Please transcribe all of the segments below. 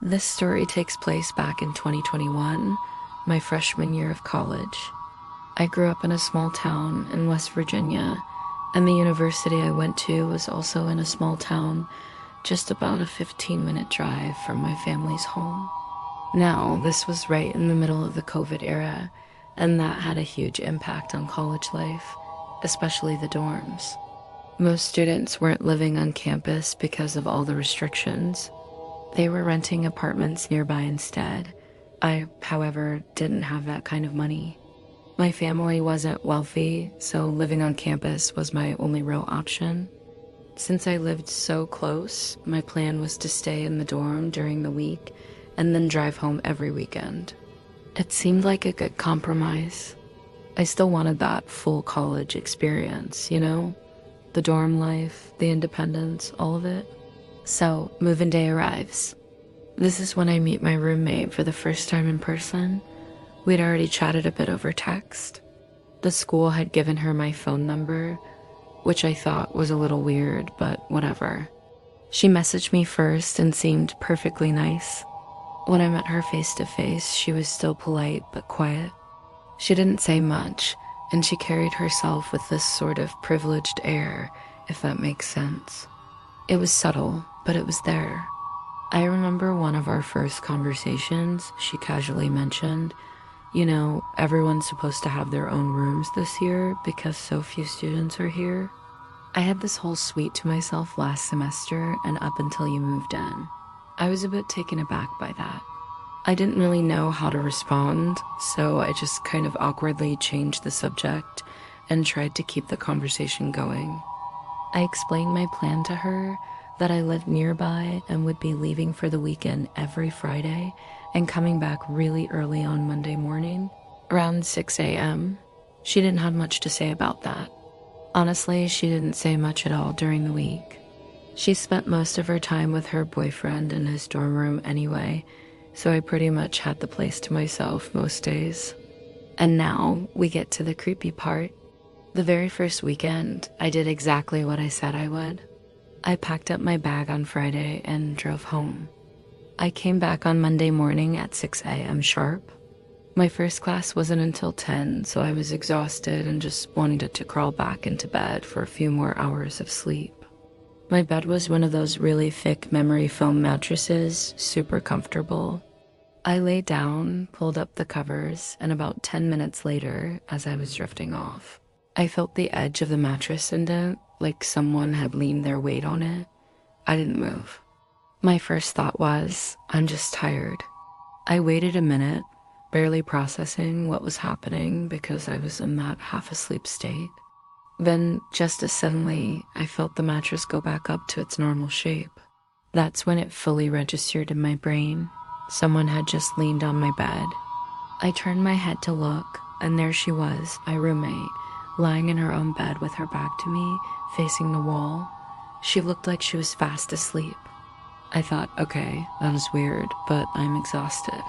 This story takes place back in 2021, my freshman year of college. I grew up in a small town in West Virginia, and the university I went to was also in a small town, just about a 15-minute drive from my family's home. Now, this was right in the middle of the COVID era, and that had a huge impact on college life, especially the dorms. Most students weren't living on campus because of all the restrictions. They were renting apartments nearby instead. I, however, didn't have that kind of money. My family wasn't wealthy, so living on campus was my only real option. Since I lived so close, my plan was to stay in the dorm during the week and then drive home every weekend. It seemed like a good compromise. I still wanted that full college experience, you know? The dorm life, the independence, all of it. So, move-in day arrives. This is when I meet my roommate for the first time in person. We'd already chatted a bit over text. The school had given her my phone number, which I thought was a little weird, but whatever. She messaged me first and seemed perfectly nice. When I met her face to face, she was still polite but quiet. She didn't say much, and she carried herself with this sort of privileged air, if that makes sense. It was subtle, but it was there. I remember one of our first conversations, she casually mentioned, everyone's supposed to have their own rooms this year because so few students are here. I had this whole suite to myself last semester and up until you moved in. I was a bit taken aback by that. I didn't really know how to respond, so I just kind of awkwardly changed the subject and tried to keep the conversation going. I explained my plan to her, that I lived nearby and would be leaving for the weekend every Friday and coming back really early on Monday morning, around 6 a.m. She didn't have much to say about that. Honestly, she didn't say much at all during the week. She spent most of her time with her boyfriend in his dorm room anyway, so I pretty much had the place to myself most days. And now we get to the creepy part. The very first weekend, I did exactly what I said I would. I packed up my bag on Friday and drove home. I came back on Monday morning at 6 a.m. sharp. My first class wasn't until 10, so I was exhausted and just wanted to crawl back into bed for a few more hours of sleep. My bed was one of those really thick memory foam mattresses, super comfortable. I lay down, pulled up the covers, and about 10 minutes later, as I was drifting off, I felt the edge of the mattress indent, like someone had leaned their weight on it. I didn't move. My first thought was, I'm just tired. I waited a minute, barely processing what was happening because I was in that half-asleep state. Then, just as suddenly, I felt the mattress go back up to its normal shape. That's when it fully registered in my brain. Someone had just leaned on my bed. I turned my head to look, and there she was, my roommate, lying in her own bed with her back to me, facing the wall. She looked like she was fast asleep. I thought, okay, that was weird, but I'm exhausted.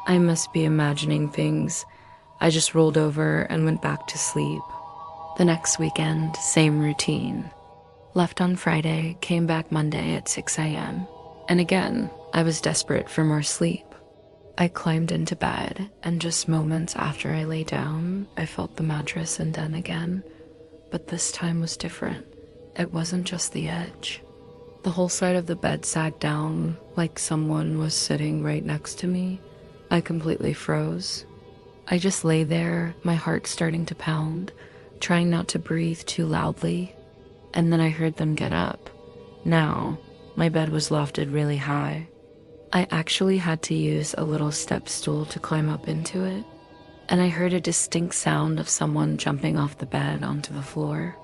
I must be imagining things. I just rolled over and went back to sleep. The next weekend, same routine. Left on Friday, came back Monday at 6 a.m. And again, I was desperate for more sleep. I climbed into bed, and just moments after I lay down, I felt the mattress indent again. But this time was different. It wasn't just the edge. The whole side of the bed sagged down, like someone was sitting right next to me. I completely froze. I just lay there, my heart starting to pound, trying not to breathe too loudly. And then I heard them get up. Now, my bed was lofted really high. I actually had to use a little step stool to climb up into it, and I heard a distinct sound of someone jumping off the bed onto the floor.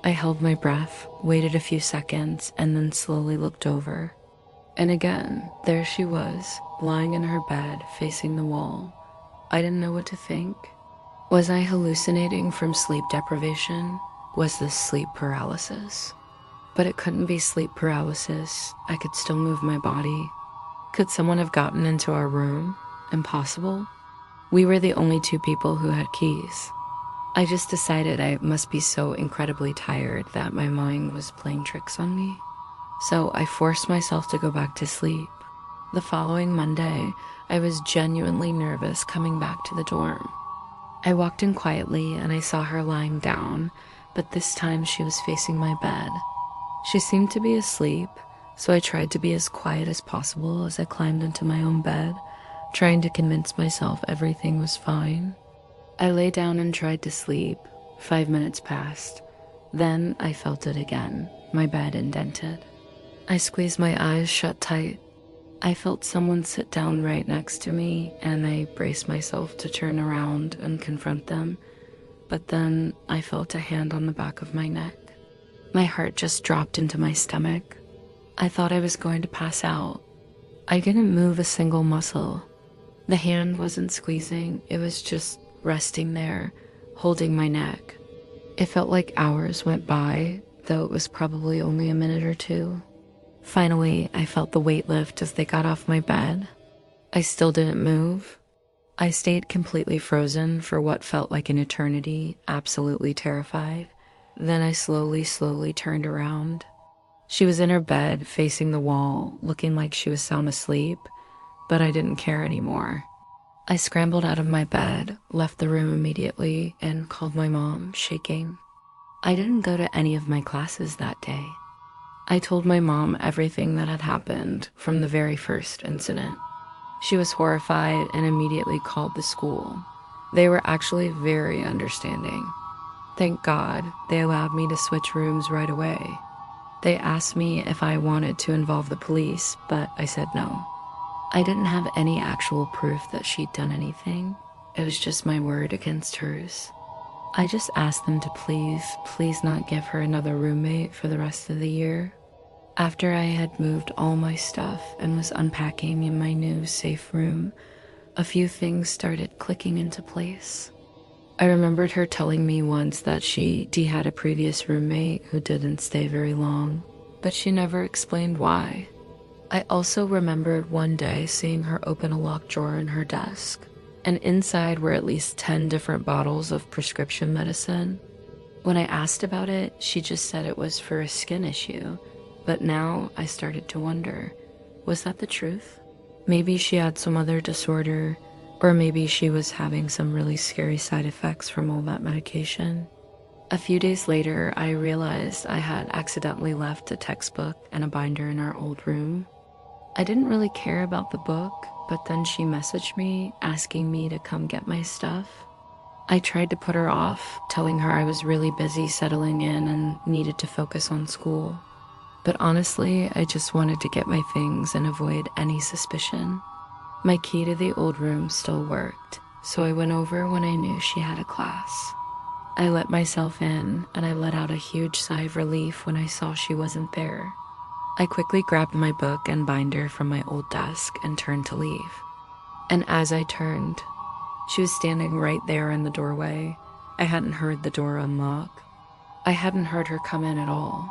I held my breath, waited a few seconds, and then slowly looked over. And again, there she was, lying in her bed, facing the wall. I didn't know what to think. Was I hallucinating from sleep deprivation? Was this sleep paralysis? But it couldn't be sleep paralysis. I could still move my body. Could someone have gotten into our room? Impossible. We were the only two people who had keys. I just decided I must be so incredibly tired that my mind was playing tricks on me. So I forced myself to go back to sleep. The following Monday, I was genuinely nervous coming back to the dorm. I walked in quietly and I saw her lying down, but this time she was facing my bed. She seemed to be asleep, so I tried to be as quiet as possible as I climbed into my own bed, trying to convince myself everything was fine. I lay down and tried to sleep. 5 minutes passed. Then I felt it again, my bed indented. I squeezed my eyes shut tight. I felt someone sit down right next to me, and I braced myself to turn around and confront them. But then I felt a hand on the back of my neck. My heart just dropped into my stomach. I thought I was going to pass out. I didn't move a single muscle. The hand wasn't squeezing, it was just resting there, holding my neck. It felt like hours went by, though it was probably only a minute or two. Finally, I felt the weight lift as they got off my bed. I still didn't move. I stayed completely frozen for what felt like an eternity, absolutely terrified. Then I slowly turned around. She was in her bed, facing the wall, looking like she was sound asleep, but I didn't care anymore. I scrambled out of my bed, left the room immediately, and called my mom, shaking. I didn't go to any of my classes that day. I told my mom everything that had happened from the very first incident. She was horrified and immediately called the school. They were actually very understanding. Thank God they allowed me to switch rooms right away. They asked me if I wanted to involve the police, but I said no. I didn't have any actual proof that she'd done anything. It was just my word against hers. I just asked them to please not give her another roommate for the rest of the year. After I had moved all my stuff and was unpacking in my new safe room, a few things started clicking into place. I remembered her telling me once that she had a previous roommate who didn't stay very long, but she never explained why. I also remembered one day seeing her open a locked drawer in her desk, and inside were at least 10 different bottles of prescription medicine. When I asked about it, she just said it was for a skin issue, but now I started to wonder, was that the truth? Maybe she had some other disorder, or maybe she was having some really scary side effects from all that medication. A few days later, I realized I had accidentally left a textbook and a binder in our old room. I didn't really care about the book, but then she messaged me asking me to come get my stuff. I tried to put her off, telling her I was really busy settling in and needed to focus on school. But honestly, I just wanted to get my things and avoid any suspicion. My key to the old room still worked, so I went over when I knew she had a class. I let myself in, and I let out a huge sigh of relief when I saw she wasn't there. I quickly grabbed my book and binder from my old desk and turned to leave. And as I turned, she was standing right there in the doorway. I hadn't heard the door unlock. I hadn't heard her come in at all.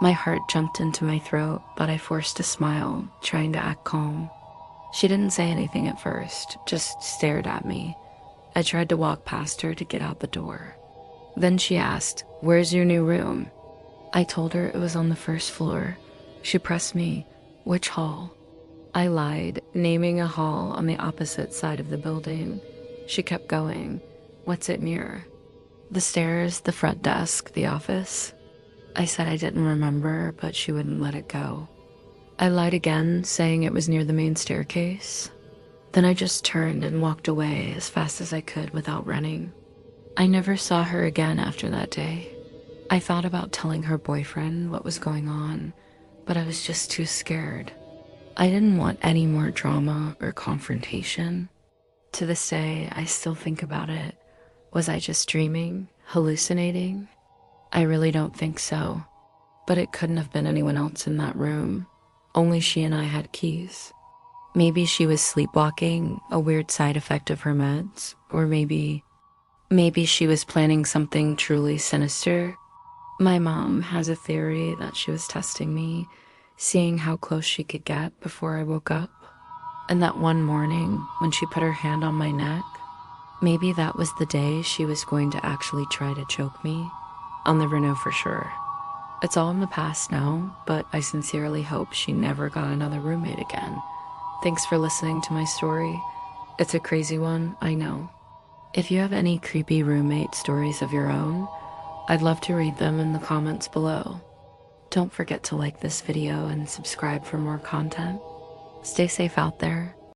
My heart jumped into my throat, but I forced a smile, trying to act calm. She didn't say anything at first, just stared at me. I tried to walk past her to get out the door. Then she asked, "Where's your new room?" I told her it was on the first floor. She pressed me, "Which hall?" I lied, naming a hall on the opposite side of the building. She kept going. "What's it near?" "The stairs, the front desk, the office." I said I didn't remember, but she wouldn't let it go. I lied again, saying it was near the main staircase. Then I just turned and walked away as fast as I could without running. I never saw her again after that day. I thought about telling her boyfriend what was going on, but I was just too scared. I didn't want any more drama or confrontation. To this day, I still think about it. Was I just dreaming, hallucinating? I really don't think so, but it couldn't have been anyone else in that room. Only she and I had keys. Maybe she was sleepwalking, a weird side effect of her meds, or maybe she was planning something truly sinister. My mom has a theory that she was testing me, seeing how close she could get before I woke up. And that one morning, when she put her hand on my neck, maybe that was the day she was going to actually try to choke me. I'll never know for sure. It's all in the past now, but I sincerely hope she never got another roommate again. Thanks for listening to my story. It's a crazy one, I know. If you have any creepy roommate stories of your own, I'd love to read them in the comments below. Don't forget to like this video and subscribe for more content. Stay safe out there,